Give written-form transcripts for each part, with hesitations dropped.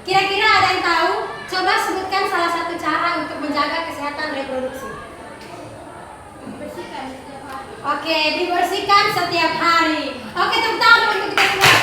Kira-kira ada yang tahu? Coba sebutkan salah satu cara untuk menjaga kesehatan reproduksi. Bersihkan setiap hari. Oke, dibersihkan setiap hari. Oke, tepuk tangan untuk kita semua.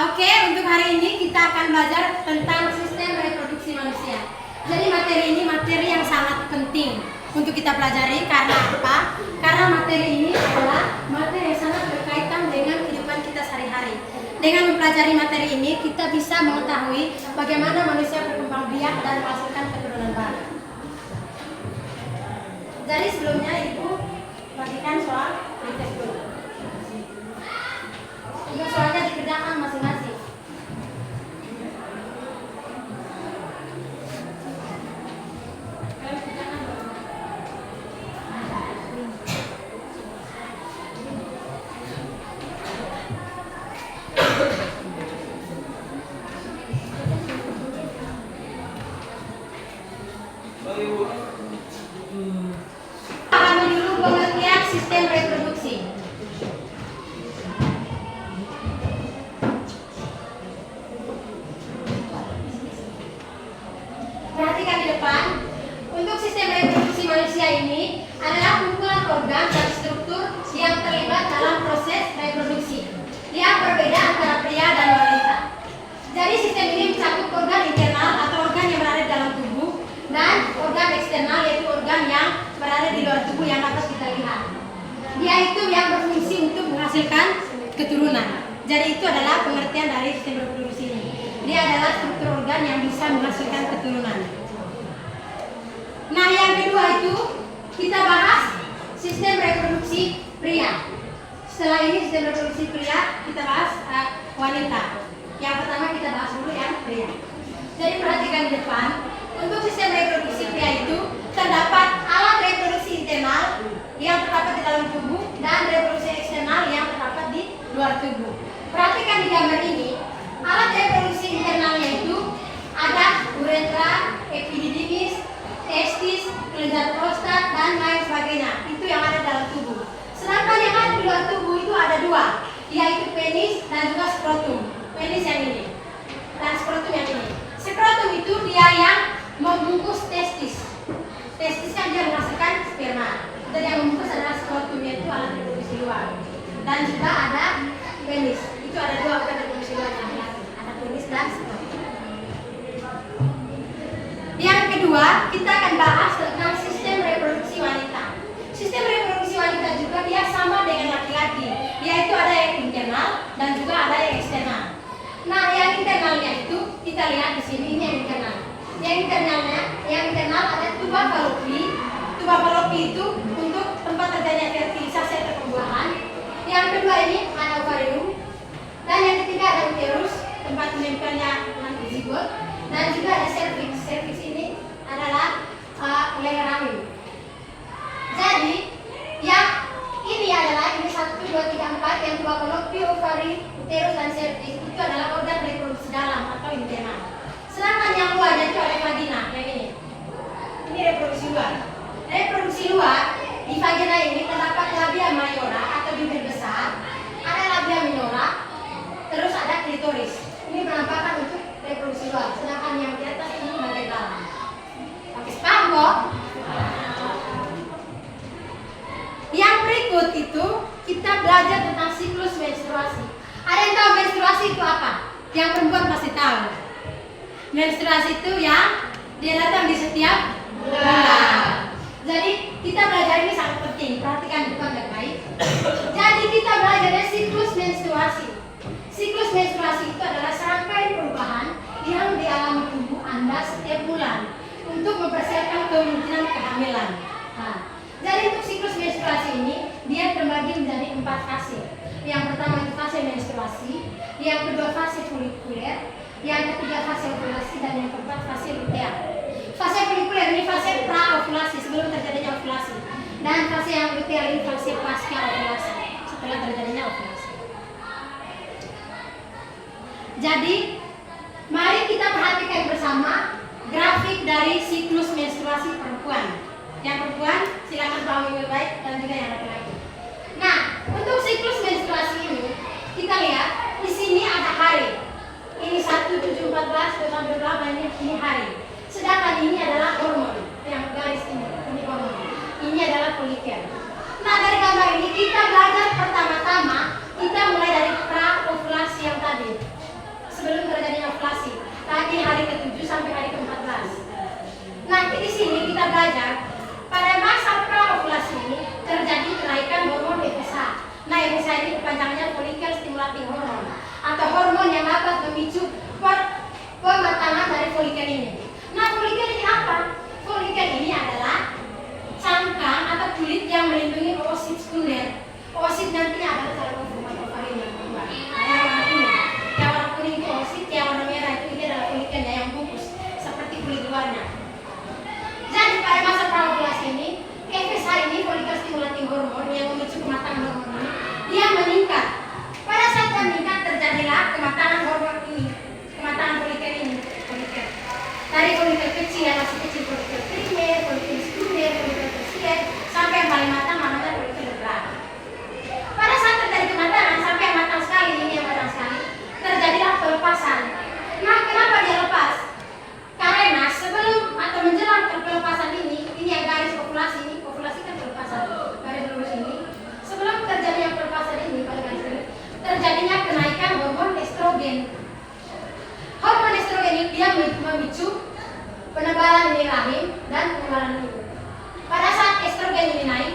Oke, untuk hari ini kita akan belajar tentang sistem reproduksi manusia. Jadi materi ini materi yang sangat penting untuk kita pelajari. Karena apa? Karena materi ini adalah materi yang sangat berkaitan dengan kehidupan kita sehari-hari. Dengan mempelajari materi ini, kita bisa mengetahui bagaimana manusia berkembang biak dan menghasilkan keturunan baru. Jadi sebelumnya Ibu bagikan soal kritis dulu. Untuk soalnya dikerjakan masing-masing. Pahami dulu pengertian sistem reproduksi. Perhatikan di depan. Untuk sistem reproduksi manusia ini adalah kumpulan organ dan struktur yang terlibat dalam proses reproduksi yang berbeda antara pria dan wanita. Jadi sistem ini mencakup organ internal atau organ yang berada di dalam tubuh dan organ eksternal yaitu organ yang berada di luar tubuh yang dapat kita lihat. Dia itu yang berfungsi untuk menghasilkan keturunan. Jadi itu adalah pengertian dari sistem reproduksi ini. Dia adalah struktur organ yang bisa menghasilkan keturunan. Nah, yang kedua itu kita bahas sistem reproduksi pria. Setelah ini sistem reproduksi pria, kita bahas wanita. Yang pertama kita bahas dulu yang pria. Jadi perhatikan di depan. Untuk sistem reproduksi pria itu terdapat alat reproduksi internal yang terdapat di dalam tubuh dan reproduksi eksternal yang terdapat di luar tubuh. Perhatikan di gambar ini. Alat reproduksi internalnya itu ada uretra, epididymis, testis, kelenjar prostat, dan lain sebagainya. Itu yang ada dalam tubuh. Sedangkan yang ada di luar tubuh itu ada dua, yaitu penis dan juga skrotum. Penis yang ini dan skrotum yang ini. Skrotum itu dia yang membungkus testis. Testis kan dia menghasilkan sperma. Dan yang membungkus adalah skrotum, yaitu alat reproduksi luar. Dan juga ada penis. Itu ada dua organ reproduksi luar yang ada penis dan skrotum. Yang kedua, kita akan bahas tentang sistem reproduksi wanita. Sistem reproduksi wanita juga dia sama dengan laki-laki, yaitu ada yang internal dan juga ada yang eksternal. Nah, yang internalnya itu kita lihat di sini, ini yang internal. Yang internal ada tuba fallopi. Tuba fallopi itu untuk tempat terjadinya fertilisasi atau pembuahan. Yang kedua ini ada ovarium. Dan yang ketiga ada uterus, tempat menempelnya nanti zigot. Dan juga ada cervix. Cervix ini adalah leher rahim. Jadi yang ini adalah ini 1, 2, 3, 4 yang tuba fallopi, ovari, uterus dan cervix itu adalah organ reproduksi dalam atau internal. Sedangkan yang luarnya itu ada vagina, yang ini. Ini reproduksi luar. Reproduksi luar di vagina ini terdapat labia mayora atau bibir besar, ada labia minora, terus ada klitoris. Ini penampakan untuk reproduksi luar. Sedangkan yang di atas ini bagian dalam. Oke, paham kok? Yang berikut itu kita belajar tentang siklus menstruasi. Ada yang tahu menstruasi itu apa? Yang perempuan pasti tahu. Menstruasi itu yang dia datang di setiap bulan. Jadi kita belajar ini sangat penting. Perhatikan bukan baik-baik. Jadi kita belajar siklus menstruasi. Siklus menstruasi itu adalah serangkaian perubahan yang dialami tubuh Anda setiap bulan untuk mempersiapkan kemungkinan kehamilan. Nah, jadi untuk siklus menstruasi ini dia terbagi menjadi 4 fase. Yang pertama itu fase menstruasi, yang kedua fase folikuler, yang ketiga fase ovulasi, dan yang keempat fase luteal. Fase folikuler ini fase pra-ovulasi sebelum terjadinya ovulasi, dan fase yang luteal ini fase pasca ovulasi setelah terjadinya ovulasi. Jadi mari kita perhatikan bersama grafik dari siklus menstruasi perempuan. Yang perempuan silakan pahami baik dan juga yang laki-laki. Nah, untuk siklus menstruasi Nanti di sini kita belajar pada masa praovulasi ini terjadi kenaikan hormon FSH. Nah, FSH ini kepanjangannya follicle stimulating hormone atau hormon yang dapat memicu pematangan dari folikel ini. Nah, folikel ini apa? Folikel ini adalah cangkang atau kulit yang melindungi oosit sekunder. Oosit nantinya adalah saluran format ovarin yang kedua. Nah, yang warna kuning. Yang warna kuning itu oosit, yang warna merah itu ini adalah folikelnya yang bungkus seperti kulit luarnya. Jadi pada masa praovulasi ini, FSH ini follicle stimulating hormone yang memicu kematangan hormon ini, dia meningkat. Pada saat meningkat terjadilah kematangan hormon ini, kematangan folikel ini, folikel. Dari folikel kecil yang masih kecil, folikel primer, folikel sekunder, folikel tersier, sampai yang paling matang namanya folikel lebar. Pada saat terjadi kematangan sampai yang matang sekali, ini yang matang sekali, terjadilah pelepasan. Nah, kenapa dia lepas? Karena sebelum atau menjelang pelepasan ini yang garis ovulasi ini, ovulasi kan pelepasan, garis lurus ini. Sebelum terjadinya pelepasan ini pada garis ini, terjadinya kenaikan hormon estrogen. Hormon estrogen ini dia memicu penebalan ini rahim dan penebalan ini. Pada saat estrogen ini naik,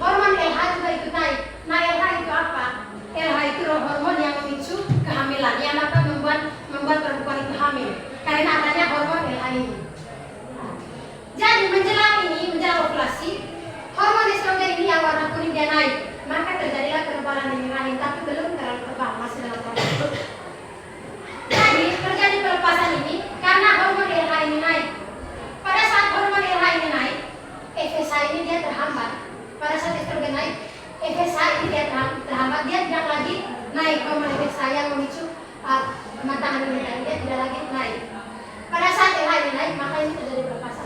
hormon LH juga ikut naik. Nah, LH itu apa? LH itu hormon yang memicu kehamilan, yang dapat membuat perempuan itu hamil karena adanya hormon LH ini. Jadi menjelang ovulasi, hormon estrogen ini yang warna kuning dia naik, maka terjadilah penebalan ini rahim, tapi belum terlalu tebal, masih dalam proses. Jadi terjadi pelepasan ini karena hormon LH ini naik. Pada saat hormon LH ini naik, FSH ini dia terhambat. Pada saat estrogen naik, FSH ini dia terhambat, dia tidak lagi naik hormon FSH yang memicu kematangan ini, dia tidak lagi naik. Pada saat LH ini naik, maka ini terjadi pelepasan.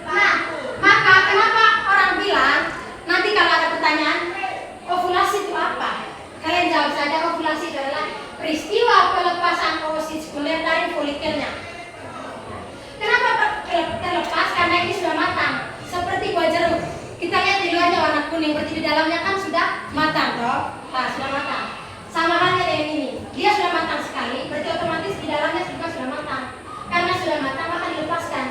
Nah, maka kenapa orang bilang nanti kalau ada pertanyaan ovulasi itu apa? Kalian jawab saja, ovulasi itu adalah peristiwa pelepasan oosit sekunder dari folikelnya. Kenapa terlepas? Karena ini sudah matang, seperti buah jeruk. Kita lihat di luarnya warna kuning, berarti di dalamnya kan sudah matang, toh? Nah, sudah matang. Sama halnya dengan ini, dia sudah matang sekali, berarti otomatis di dalamnya juga sudah matang. Karena sudah matang, maka dilepaskan.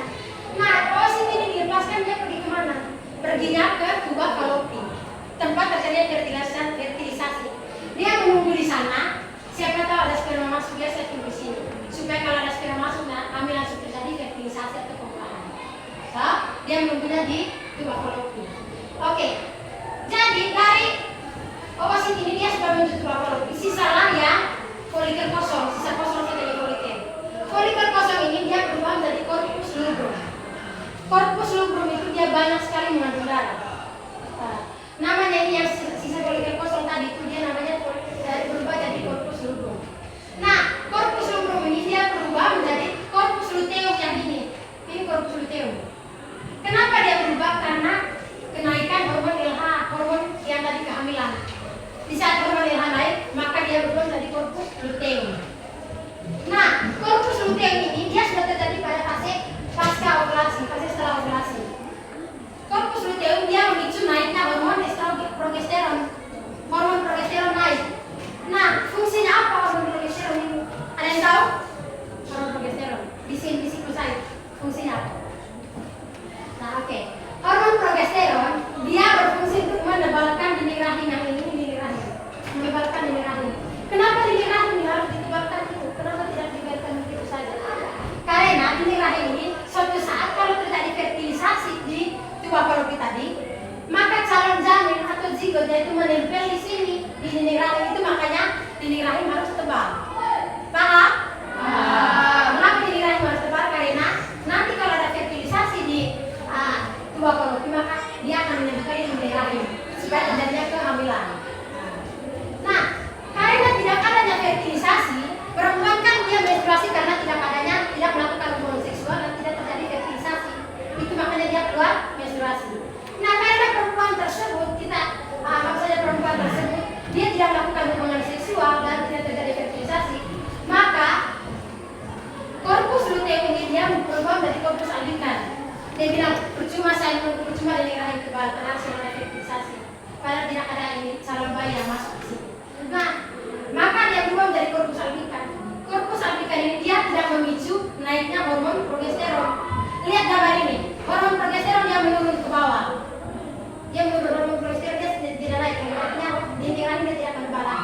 Nah, oosit ini dilepaskan, dia pergi kemana? Perginya ke tuba falopi, tempat terjadi fertilisasi. Dia menunggu di sana. Siapa tahu ada sperma masuk, dia setting di sini. Supaya kalau ada sperma masuk, kami langsung terjadi fertilisasi atau pembuahan. So, dia menunggunya di tuba falopi. Oke. Jadi dari oosit ini dia sudah menuju tuba falopi. Sisalah yang folikel kosong, sisa kosong saja folikel. Folikel kosong ini dia berubah menjadi corpus luteum. Corpus luteum itu dia banyak sekali mengandung darah. Namanya ini yang sisa folikel kosong tadi itu dia namanya berubah jadi corpus luteum. Nah, corpus luteum ini dia berubah menjadi corpus luteum yang ini. Ini corpus luteum. Kenapa dia berubah? Karena kenaikan hormon LH, hormon yang tadi kehamilan. Di saat hormon LH naik, maka dia berubah menjadi corpus luteum. Nah, corpus luteum ini dia sudah terjadi pada fase pasca ovulasi, fase setelah ovulasi. Corpus luteum dia memicu naiknya hormon progesteron. Hormon progesteron naik. Nah, fungsinya apa hormon progesteron ini? Ada yang tahu? Hormon progesteron di siklus haid. Fungsinya apa? Nah, oke. Hormon progesteron dia berfungsi untuk menebalkan dinding rahim yang ini dinding rahim. Menebalkan dinding rahim. Kenapa dinding rahim ini harus ditebalkan itu? Kenapa tidak dibiarkan begitu saja? Karena dinding rahim ini suatu saat kalau terjadi fertilisasi di tuba falopi tadi, maka calon janin atau zigotnya itu menempel di sini di dinding rahim itu, makanya dinding rahim harus tebal. Paham? Mengapa dinding rahim harus tebal? Karena nanti kalau ada fertilisasi di tuba falopi, maka dia akan menempel di dinding rahim supaya terjadinya kehamilan. Nah, karena tidak adanya fertilisasi, perempuan kan dia menstruasi karena tidak melakukan hubungan seksual dan tidak terjadi fertilisasi. Itu makanya dia keluar menstruasi. Nah, karena perempuan tersebut dia tidak melakukan hubungan seksual dan tidak terjadi fertilisasi, maka korpus luteum ini dia berubah menjadi korpus albikan. Dia bilang percuma dinding rahim tebal karena sudah ada fertilisasi. Padahal tidak ada ini calon bayi yang masuk di sini. Nah, maka dia berubah menjadi korpus albikan. Korpus albikan ini dia tidak memicu naiknya hormon progesteron. Lihat gambar ini, hormon progesteron yang menurun ke bawah. Dia menurun, hormon progesteron dia tidak naik, artinya dinding rahim dia tidak penebalan.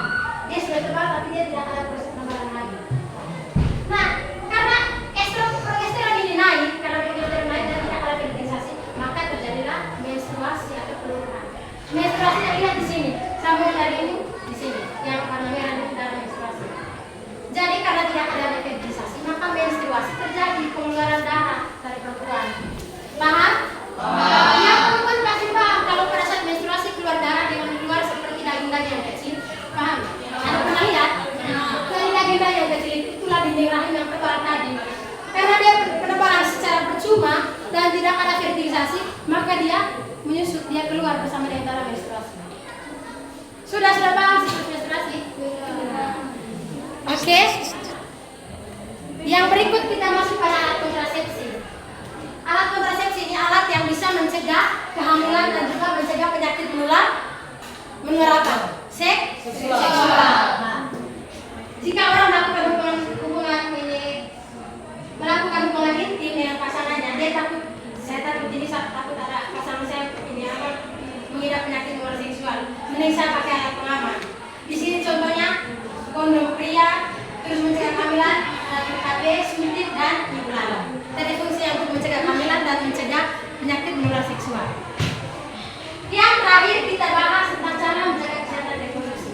Dia sudah tebal tapi dia tidak ada proses penebalan lagi. Nah, karena progesteron ini naik, karena progesteron naik dan tidak ada fertilisasi, maka terjadilah menstruasi atau peluruhan. Menstruasinya lihat di sini, sambung dari ini di sini, yang warna merah itu adalah menstruasi. Jadi karena tidak ada fertilisasi, maka menstruasi terjadi, pengeluaran darah dari perempuan. Paham? Ya, perempuan pasti paham kalau pada saat menstruasi keluar darah dengan keluar seperti daging-daging yang kecil. Paham? Ada pernah lihat? Dari daging-daging yang kecil itu, itulah dinding rahim yang tebal tadi. Karena dia penebalan secara percuma dan tidak ada fertilisasi, maka dia menyusut, dia keluar bersama dengan darah menstruasi. Sudah paham siklus menstruasi? Oke. Yang berikut kita masuk pada alat kontrasepsi. Alat kontrasepsi ini alat yang bisa mencegah kehamilan dan juga mencegah penyakit menular apa? Seksual. Nah, jika orang melakukan hubungan intim dengan pasangannya, dia takut, saya takut ini, saya takut ada pasangan saya ini apa mengidap penyakit menular seksual. Mending saya pakai alat pengaman. Di sini contohnya kondom pria, terus mencegah kehamilan, KB, suntik dan ibulan. Tadi fungsinya untuk mencegah kehamilan dan mencegah penyakit menular seksual. Yang terakhir kita bahas tentang cara menjaga kesehatan reproduksi.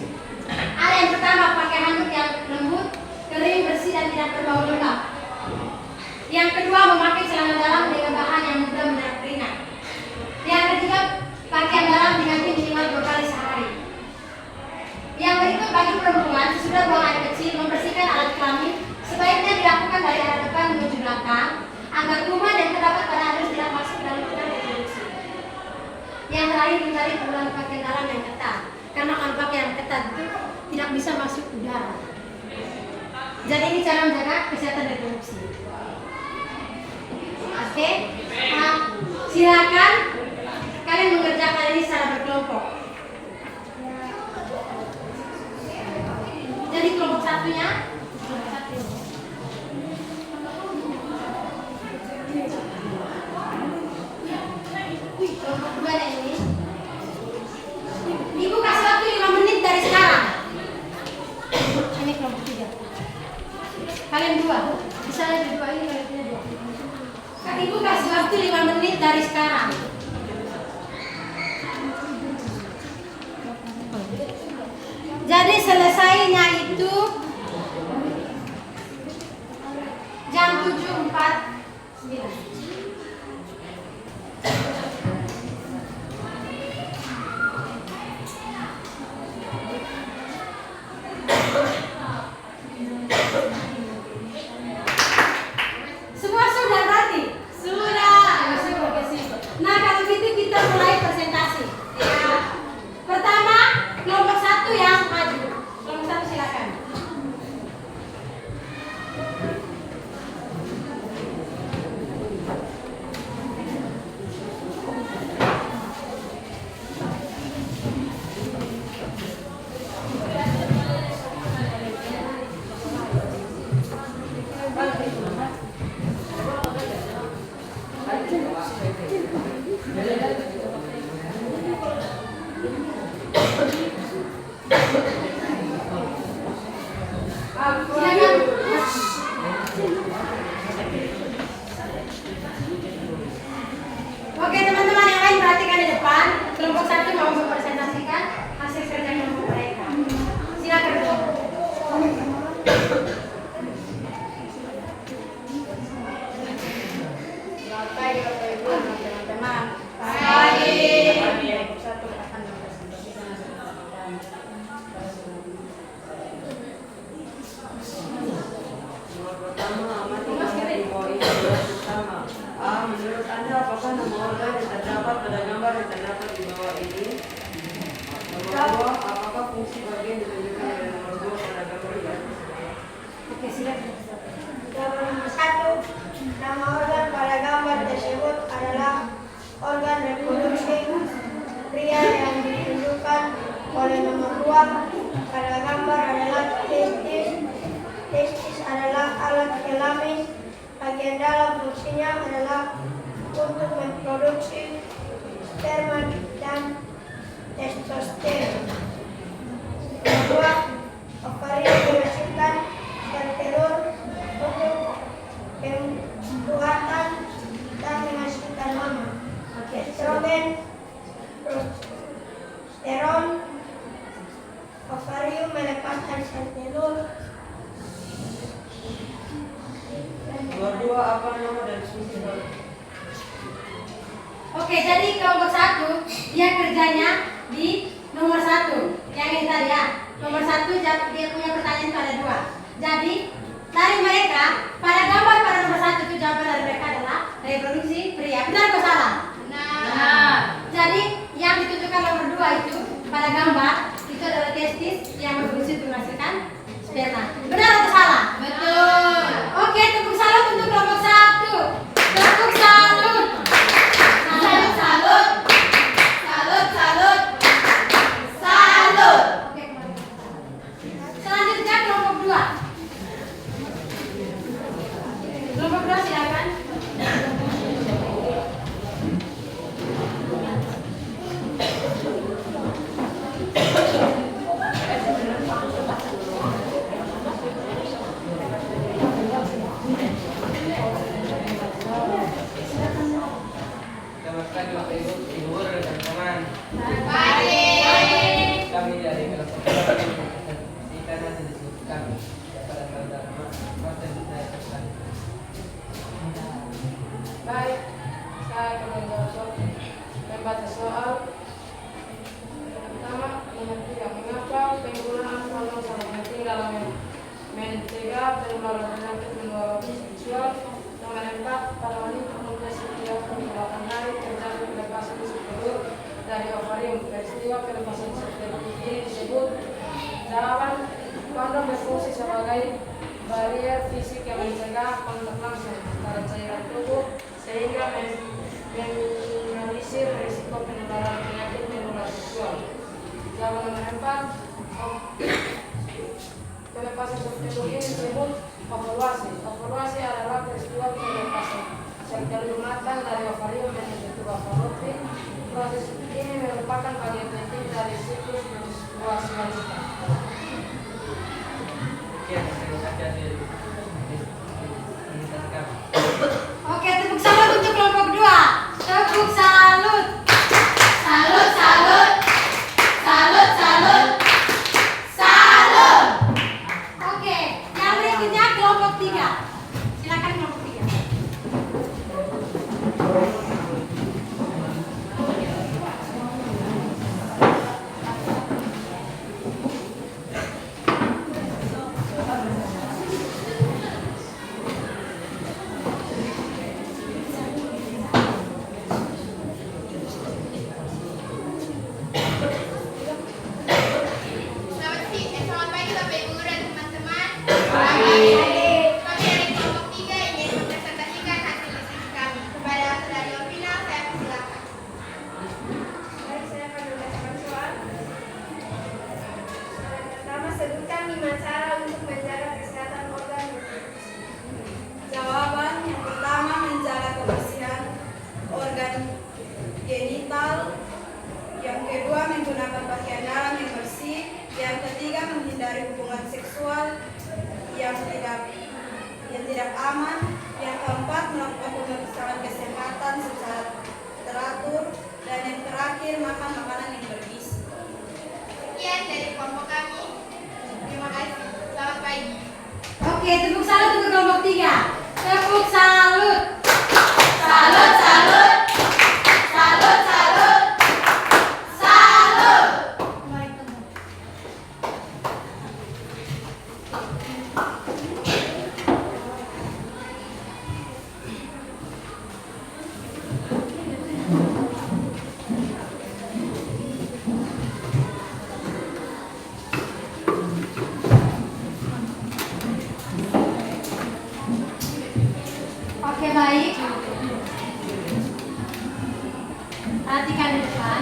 Ada yang pertama, pakai handuk yang lembut, kering, bersih dan tidak berbau lembab. Yang kedua, memakai celana dalam dengan bahan yang mudah menyerap keringat. Yang ketiga, pakaian dalam diganti minimal 2 kali sehari. Yang berikut, bagi perempuan sesudah buang air kecil, membersihkan alat kelamin sebaiknya dilakukan dari arah depan menuju belakang agar kuman yang terdapat pada anus tidak masuk dalam organ reproduksi. Yang terakhir, hindari penggunaan pakaian dalam yang ketat, karena kalau pakaian yang ketat itu tidak bisa masuk udara. Jadi ini cara menjaga kesehatan reproduksi. Oke, silakan kalian mengerjakan ini secara berkelompok. Jadi kelompok satunya, kelompok dua ini. Ibu kasih waktu 5 menit dari sekarang. Ini kelompok 3. Kalian 2, bisa aja 2 ini kalian punya 2. Ibu kasih waktu 5 menit dari sekarang. Jadi selesainya itu jam 7.49. Semua sudah berarti? Sudah. Nah, kalau gitu kita mulai presentasi. Ya. Pertama, kelompok 1 yang maju. Kelompok 1 silakan. Oke teman-teman yang lain perhatikan di depan. Kelompok 1 mau mempresentasikan hasil kerja kelompok mereka. Silakan. Selamat pagi Bapak Ibu dan teman-teman. Pagi. Kelompok 1 akan mempresentasikan hasil kerja. Pertama, amati gambar di bawah ini bersama. A. Menurut Anda apakah nama organ yang terdapat pada gambar yang terdapat di bawah ini? Nomor 2, apakah fungsi bagian ditunjukkan dari nomor 2 pada gambar di atas? Oke, silakan. Gambar nomor 1, nama organ pada gambar tersebut adalah organ reproduksi pria yang ditunjukkan oleh nomor 2 pada gambar adalah testis. Testis adalah alat kelamin bagi yang dalam fungsinya adalah untuk memproduksi sperma dan testosteron. Kedua, ovarium menghasilkan sel telur untuk pembuatan dan menghasilkan mama. Estrogen, progesterone, ovarium melepaskan sel telur. Nomor 2, apa nama dan fungsi hormon? Oke, jadi kelompok 1 dia kerjanya di nomor 1. Yang ini tadi ya. Nomor 1 dia punya pertanyaan itu ada 2. Jadi dari mereka pada gambar pada nomor 1 itu jawaban dari mereka adalah reproduksi pria. Benar atau salah? Benar. Jadi yang ditunjukkan nomor 2 itu pada gambar itu adalah testis yang berfungsi untuk menghasilkan sperma. Benar atau salah? Betul. Oke, tepuk salut untuk kelompok 1. Tepuk salut. Salut, salut. Salut, salut. Salut. Oke, kembali. Selanjutnya kelompok 2. Kelompok 2 silakan. Selamat pagi Bapak Ibu dan teman-teman. Kami dari kelompok kita nanti disebutkan pada materi saya tersebut. Baik, saya akan menjawab membaca soal. Yang pertama, nomor 3. Mengapa penggunaan kondom sangat penting dalam mencegah penularan penyakit menular seksual? Nomor 4. Pada wanita muda setiap 8 hari terjadi pelepasan sel telur dari ovarium. Peristiwa pelepasan sel telur ini disebut. Jawaban: kondom berfungsi sebagai barier fisik yang mencegah kontak langsung antara cairan tubuh sehingga meminimalisir risiko penularan penyakit menular seksual. Jawaban nomor 4. Pelepasan sel telur ini disebut ovulasi. Ovulasi adalah peristiwa pelepasan sel telur matang dari ovarium menuju tubuh fallopian. Proses ini merupakan bagian penting dari siklus menstruasi wanita. Sekian terima kasih atas invitasi kami. Oke, tepuk salut untuk kelompok 2. Tepuk salut. Salut, salut. Salut, salut. Salut. Oke, yang berikutnya kelompok 3. Silakan kelompok 3. Selamat pagi Bapak Ibu dan teman-teman. Kami dari kelompok 3 ingin mempresentasikan hasil diskusi kami. Kepada saudari Opina, saya persilakan. Baik, saya akan membacakan soal. Yang pertama, sebutkan 5 cara untuk menjaga kesehatan organ reproduksi. Jawaban yang pertama, menjaga kebersihan organ genital. Yang kedua, menggunakan pakaian dalam yang bersih. Yang ketiga, menghindari hubungan seksual yang tidak aman. Yang keempat, melakukan pemeriksaan kesehatan secara teratur. Dan yang terakhir, makan makanan yang bergizi. Sekian dari kelompok kami. Terima kasih. Selamat pagi. Oke, tepuk salut untuk kelompok 3. Tepuk salut. Salut, salut. Salut, salut. Salut. Mari teman. Oke, baik. Perhatikan di depan.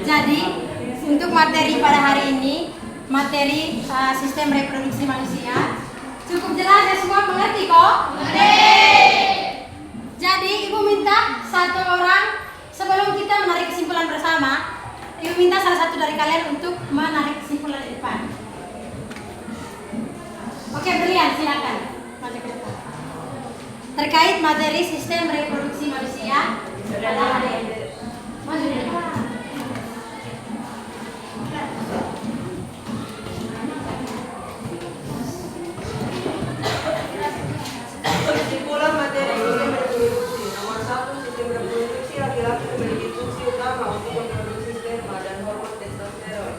Jadi, untuk materi pada hari ini, materi sistem reproduksi manusia, cukup jelas ya, semua mengerti kok? Mengerti. Jadi Ibu minta satu orang, sebelum kita menarik kesimpulan bersama, Ibu minta salah satu dari kalian untuk menarik kesimpulan di depan. Oke, Brilian, silakan maju ke depan. Terkait materi sistem reproduksi manusia, adalah maju di depan. Kesimpulan materi sistem reproduksi. Nomor 1, sistem reproduksi laki-laki memiliki fungsi utama untuk memproduksi sperma dan hormon testosteron.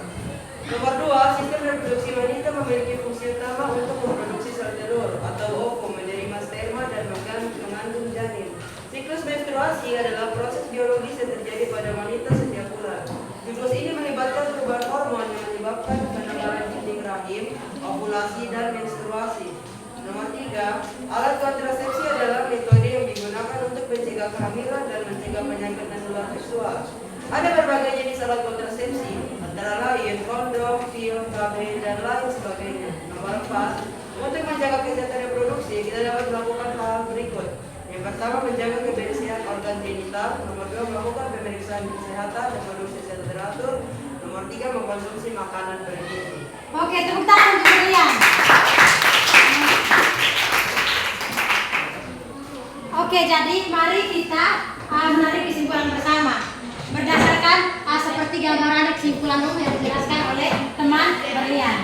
Nomor 2, sistem reproduksi wanita memiliki fungsi utama untuk memproduksi sel telur atau ovum, menerima sperma dan mengandung janin. Siklus menstruasi adalah proses biologis yang terjadi pada wanita setiap bulan. Siklus ini melibatkan perubahan hormon yang menyebabkan penebalan dinding rahim, ovulasi, dan menstruasi. Nomor 3, alat kontrasepsi adalah metode yang digunakan untuk mencegah kehamilan dan mencegah penyakit menular seksual. Ada berbagai jenis alat kontrasepsi, antara lain kondom, pil, KB, dan lain sebagainya. Nomor 4, untuk menjaga kesehatan reproduksi, kita dapat melakukan hal berikut. Yang pertama, menjaga kebersihan organ genital. Nomor 2, melakukan pemeriksaan kesehatan reproduksi secara teratur. Nomor 3, mengkonsumsi makanan bergizi. Oke, tepuk tangan untuk Brilian. Oke, jadi mari kita menarik kesimpulan bersama berdasarkan seperti gambaran kesimpulan umum yang dijelaskan oleh teman Brilian.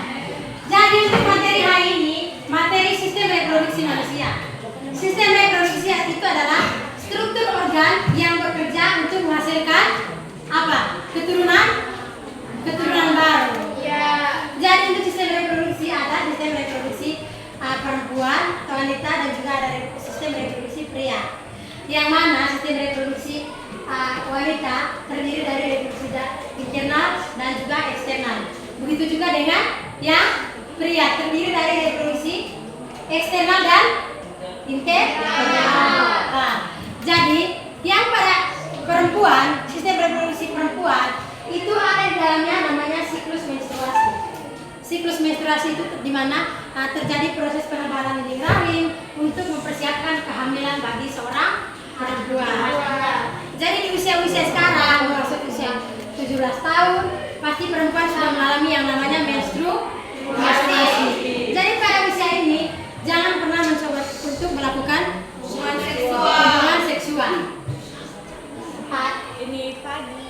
Jadi untuk materi hari ini, materi sistem reproduksi manusia. Sistem reproduksi itu adalah struktur organ yang bekerja untuk menghasilkan apa? Keturunan baru. Ya. Jadi untuk sistem reproduksi ada sistem reproduksi perempuan atau wanita dan juga ada sistem reproduksi pria. Yang mana sistem reproduksi wanita terdiri dari reproduksi internal dan juga eksternal. Begitu juga dengan yang pria terdiri dari reproduksi eksternal dan internal. Jadi yang pada perempuan, sistem reproduksi perempuan itu ada di dalamnya namanya siklus menstruasi. Siklus menstruasi itu di mana terjadi proses penebalan dinding rahim untuk mempersiapkan kehamilan bagi seorang perempuan. Jadi di usia-usia sekarang, maksud usia 17 tahun, pasti perempuan sudah mengalami yang namanya menstruasi. Jadi pada usia ini jangan pernah mencoba untuk melakukan hubungan seksual. Ini pagi.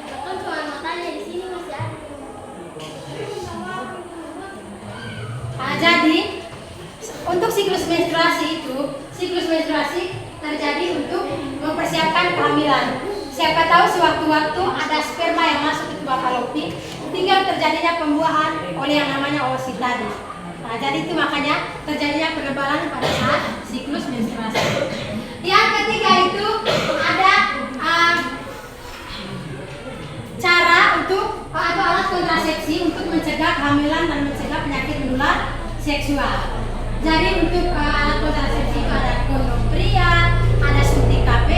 Kan cuma matanya di sini masih ada. Jadi untuk siklus menstruasi terjadi untuk mempersiapkan kehamilan. Siapa tahu sewaktu-waktu ada sperma yang masuk ke tubuh fallopi, tinggal terjadinya pembuahan oleh yang namanya oosit tadi. Jadi itu makanya terjadinya penebalan pada saat siklus menstruasi. Yang ketiga itu ada cara untuk atau alat kontrasepsi untuk mencegah kehamilan dan mencegah penyakit menular seksual. Jadi untuk alat kontrasepsi itu ada kondom pria, ada suntik KB,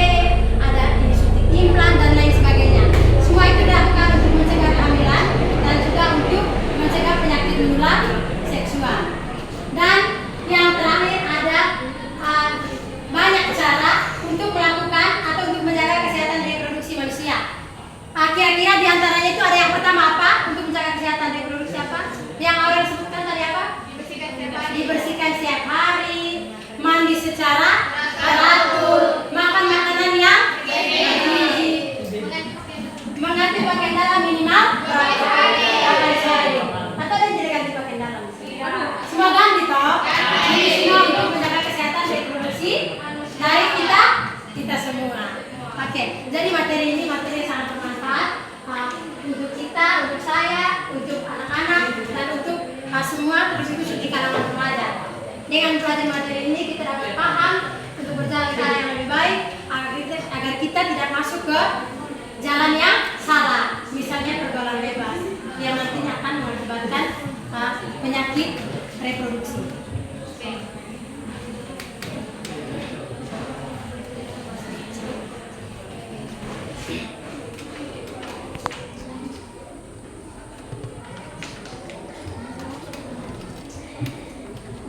ada suntik implan dan lain sebagainya. Semua itu dilakukan untuk mencegah kehamilan dan juga untuk mencegah penyakit menular seksual. Dan yang terakhir ada banyak cara untuk melakukan atau untuk menjaga kesehatan reproduksi manusia. Kira-kira diantaranya itu ada yang pertama apa? Untuk menjaga kesehatan reproduksi apa? Yang awal sebutkan tadi apa? Dibersihkan setiap hari, mandi secara teratur, makan makanan yang bergizi, mengganti pakaian dalam minimal berapa kali sehari? Atau ada jadi ganti pakaian dalam? Semua ganti toh? Jadi semua untuk menjaga kesehatan reproduksi dari kita semua. Oke, jadi materi ini materi yang sangat bermanfaat untuk kita, untuk saya, untuk anak-anak dan untuk semua terus di kalangan remaja. Dengan belajar materi ini kita dapat paham untuk berjalan ke arah yang lebih baik agar kita tidak masuk ke jalan yang salah, misalnya pergaulan bebas yang nantinya akan mengakibatkan penyakit reproduksi.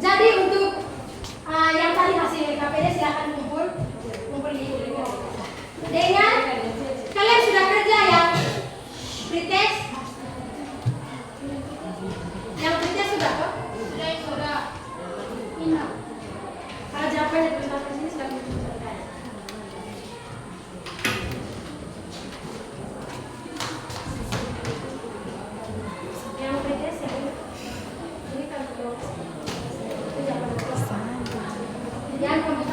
Jadi untuk yang tadi hasil KPD silahkan kumpul. Kemudian pembicaraan